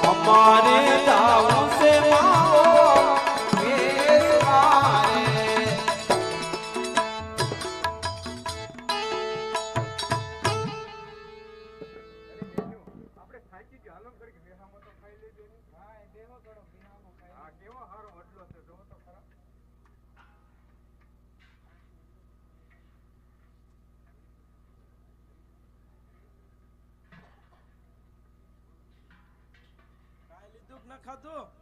हमारे दाऊ से मांगो भेष मारे આપણે થાકી ગયા હાલો કરી બેહામાં તો ખાઈ લેજો હા એ દેહો થોડો બેહામાં ખાઈ હા કેવો હારો વડલો છે જો તો ખરા કાઈ લીધું કે ન ખાધું